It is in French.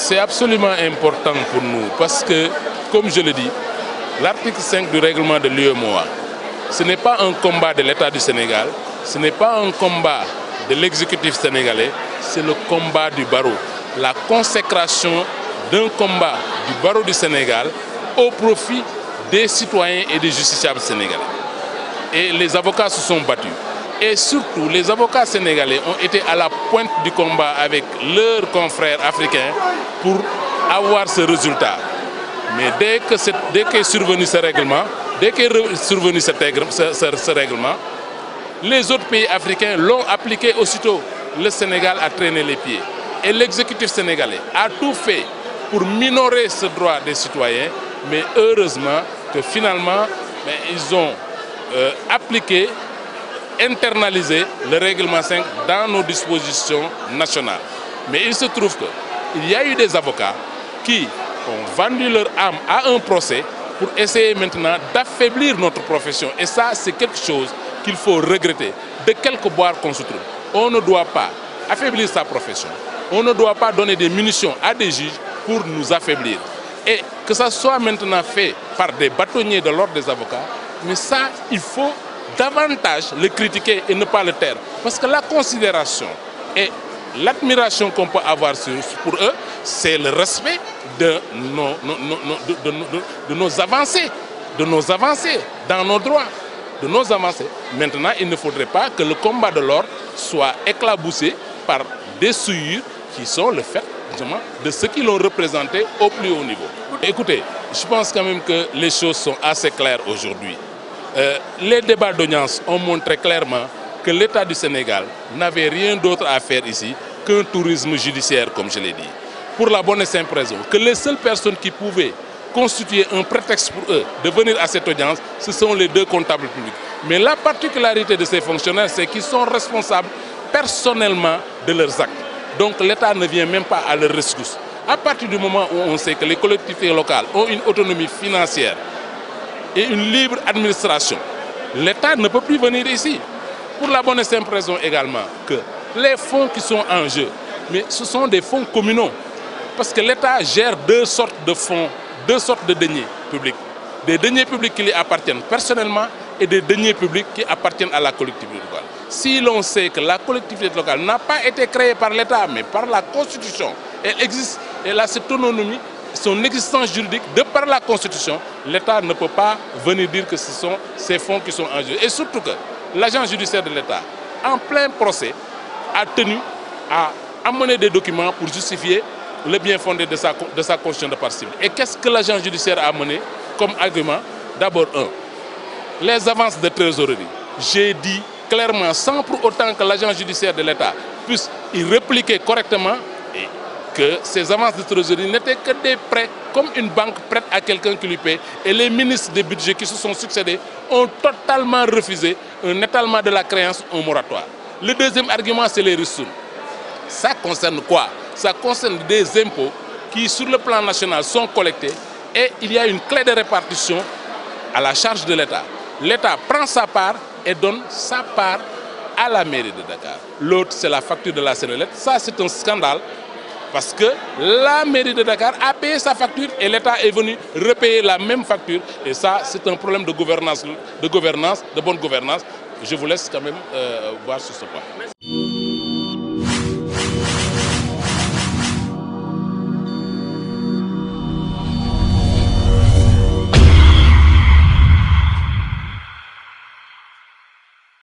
C'est absolument important pour nous parce que, comme je le dis, l'article 5 du règlement de l'UEMOA, ce n'est pas un combat de l'État du Sénégal, ce n'est pas un combat de l'exécutif sénégalais, c'est le combat du barreau. La consécration d'un combat du barreau du Sénégal au profit des citoyens et des justiciables sénégalais. Et les avocats se sont battus. Et surtout, les avocats sénégalais ont été à la pointe du combat avec leurs confrères africains pour avoir ce résultat. Mais dès qu'est survenu ce règlement, les autres pays africains l'ont appliqué aussitôt. Le Sénégal a traîné les pieds. Et l'exécutif sénégalais a tout fait pour minorer ce droit des citoyens, mais heureusement que finalement, ils ont appliqué, internalisé le règlement 5 dans nos dispositions nationales. Mais il se trouve qu'il y a eu des avocats qui ont vendu leur âme à un procès pour essayer maintenant d'affaiblir notre profession. Et ça, c'est quelque chose qu'il faut regretter, de quelque boire qu'on se trouve. On ne doit pas affaiblir sa profession. On ne doit pas donner des munitions à des juges pour nous affaiblir. Et que ça soit maintenant fait par des bâtonniers de l'ordre des avocats, mais ça, il faut davantage le critiquer et ne pas le taire. Parce que la considération et l'admiration qu'on peut avoir pour eux, c'est le respect de nos avancées, dans nos droits, de nos avancées. Maintenant, il ne faudrait pas que le combat de l'ordre soit éclaboussé par des souillures qui sont le fait de ceux qui l'ont représenté au plus haut niveau. Écoutez, je pense quand même que les choses sont assez claires aujourd'hui. Les débats d'audience ont montré clairement que l'État du Sénégal n'avait rien d'autre à faire ici qu'un tourisme judiciaire, comme je l'ai dit. Pour la bonne et simple raison que les seules personnes qui pouvaient constituer un prétexte pour eux de venir à cette audience, ce sont les deux comptables publics. Mais la particularité de ces fonctionnaires, c'est qu'ils sont responsables personnellement de leurs actes. Donc l'État ne vient même pas à leur rescousse. À partir du moment où on sait que les collectivités locales ont une autonomie financière et une libre administration, l'État ne peut plus venir ici. Pour la bonne et simple raison également que les fonds qui sont en jeu, mais ce sont des fonds communaux. Parce que l'État gère deux sortes de fonds, deux sortes de deniers publics. Des deniers publics qui lui appartiennent personnellement et des deniers publics qui appartiennent à la collectivité locale. Si l'on sait que la collectivité locale n'a pas été créée par l'État, mais par la Constitution, elle existe, elle a cette autonomie, son existence juridique, de par la Constitution, l'État ne peut pas venir dire que ce sont ces fonds qui sont en jeu. Et surtout que l'agent judiciaire de l'État, en plein procès, a tenu à amener des documents pour justifier le bien fondé de sa constitution de partie civile. Et qu'est-ce que l'agent judiciaire a amené comme argument? D'abord, les avances de trésorerie. J'ai dit clairement, sans pour autant que l'agent judiciaire de l'État puisse y répliquer correctement, et que ces avances de trésorerie n'étaient que des prêts, comme une banque prête à quelqu'un qui lui paie. Et les ministres des budgets qui se sont succédés ont totalement refusé un étalement de la créance, un moratoire. Le deuxième argument, c'est les ressources. Ça concerne quoi? Ça concerne des impôts qui, sur le plan national, sont collectés et il y a une clé de répartition à la charge de l'État. L'État prend sa part et donne sa part à la mairie de Dakar. L'autre, c'est la facture de la Sénélec. Ça, c'est un scandale parce que la mairie de Dakar a payé sa facture et l'État est venu repayer la même facture. Et ça, c'est un problème de gouvernance, de bonne gouvernance. Je vous laisse quand même voir sur ce point.